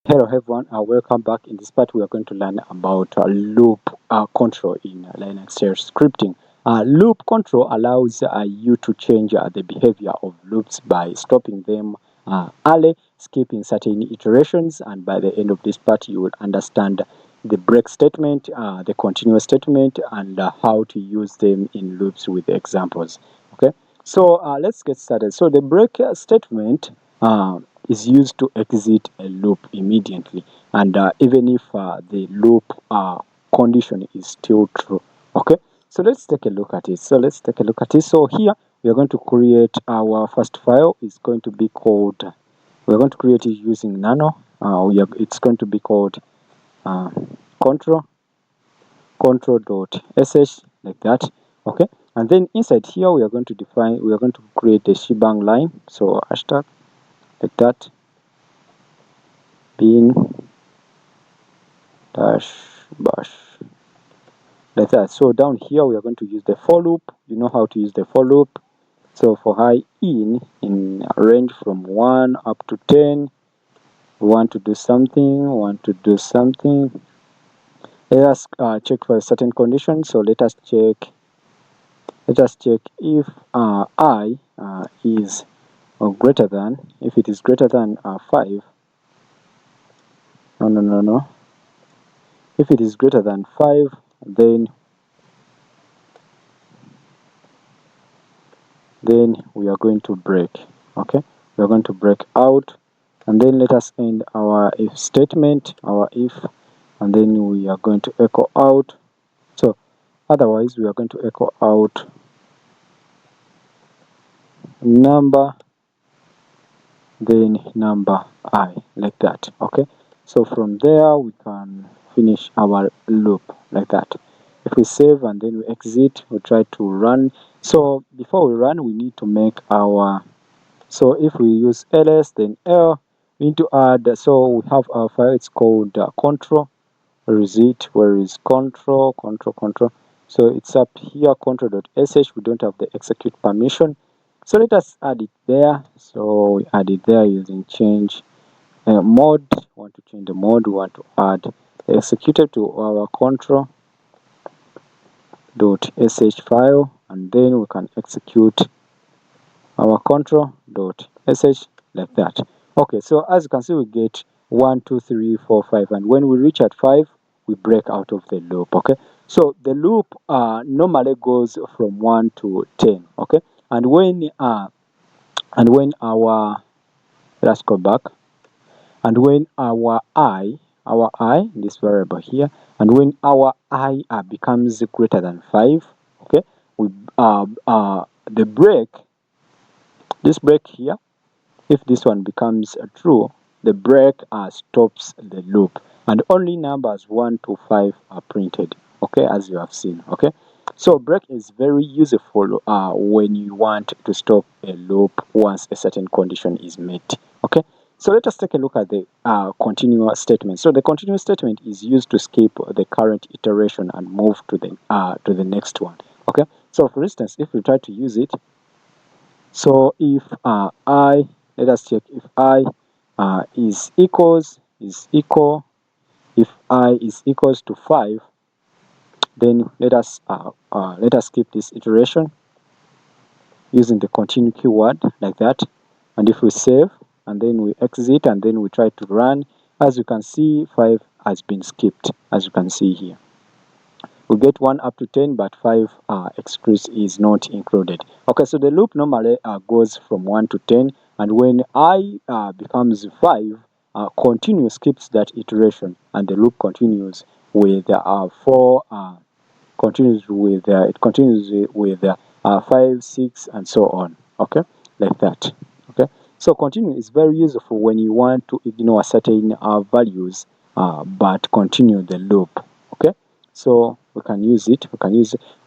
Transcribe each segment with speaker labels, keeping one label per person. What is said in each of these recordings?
Speaker 1: Hello everyone, welcome back. In this part we are going to learn about loop control in Linux shell scripting. Loop control allows you to change the behavior of loops by stopping them early, skipping certain iterations, and by the end of this part you will understand the break statement, the continuous statement, and how to use them in loops with examples. Okay, so let's get started. So the break statement is used to exit a loop immediately, and even if the loop condition is still true. Okay, so let's take a look at it. So here we are going to create our first file. It's going to be called, we're going to create it using nano. It's going to be called uh, control control.sh, like that. Okay, and then inside here we are going to create a shebang line. So hashtag, like that, bin dash bash, like that. So down here we are going to use the for loop. You know how to use the for loop. So for I in a range from 1 up to 10, we want to do something, let us check for a certain condition. So let us check if I is greater than, if it is greater than 5. No, if it is greater than 5, then we are going to break. Okay, we are going to break out, and then let us end our if statement, and then we are going to echo out. So otherwise we are going to echo out number, then number I, like that. Okay, so from there we can finish our loop like that. If we save and then we exit, we try to run. So before we run, we need to make our, so if we use ls then l, we need to add, so we have our file, it's called control. Where is it? Where is control? So it's up here, control.sh. We don't have the execute permission, so let us add it there. So we add it there using change mode. We want to change the mode. We want to add the executor to our control.sh file, and then we can execute our control.sh, like that. Okay, so as you can see, we get 1, 2, 3, 4, 5, and when we reach at 5, we break out of the loop. Okay, so the loop normally goes from 1 to 10. Okay, and when our, let's go back, and when our I, this variable here, and when our I becomes greater than 5, okay, we the break, this break here, if this one becomes true, the break stops the loop, and only numbers 1 to 5 are printed. Okay, as you have seen. Okay, so break is very useful when you want to stop a loop once a certain condition is met. Okay, so let us take a look at the continuous statement. So the continuous statement is used to skip the current iteration and move to the next one. Okay, so for instance, if we try to use it, so if let us check if I is equal, if I is equals to 5, then let us skip this iteration using the continue keyword, like that. And if we save and then we exit and then we try to run, as you can see, 5 has been skipped, as you can see here. We get 1 up to 10, but 5 express is not included. Okay, so the loop normally goes from 1 to 10, and when I becomes 5, continue skips that iteration, and the loop continues with 4, it continues with 5, 6, and so on. Okay, like that. Okay, so continue is very useful when you want to ignore certain values, but continue the loop. Okay, so we can use it.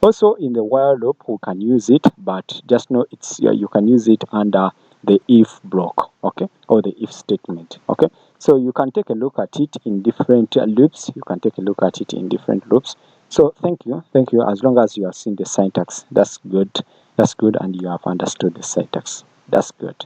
Speaker 1: Also in the while loop. We can use it, but just know it's you can use it under the if block, okay, or the if statement. Okay, so you can take a look at it in different loops. So thank you. As long as you have seen the syntax, that's good, and you have understood the syntax, that's good.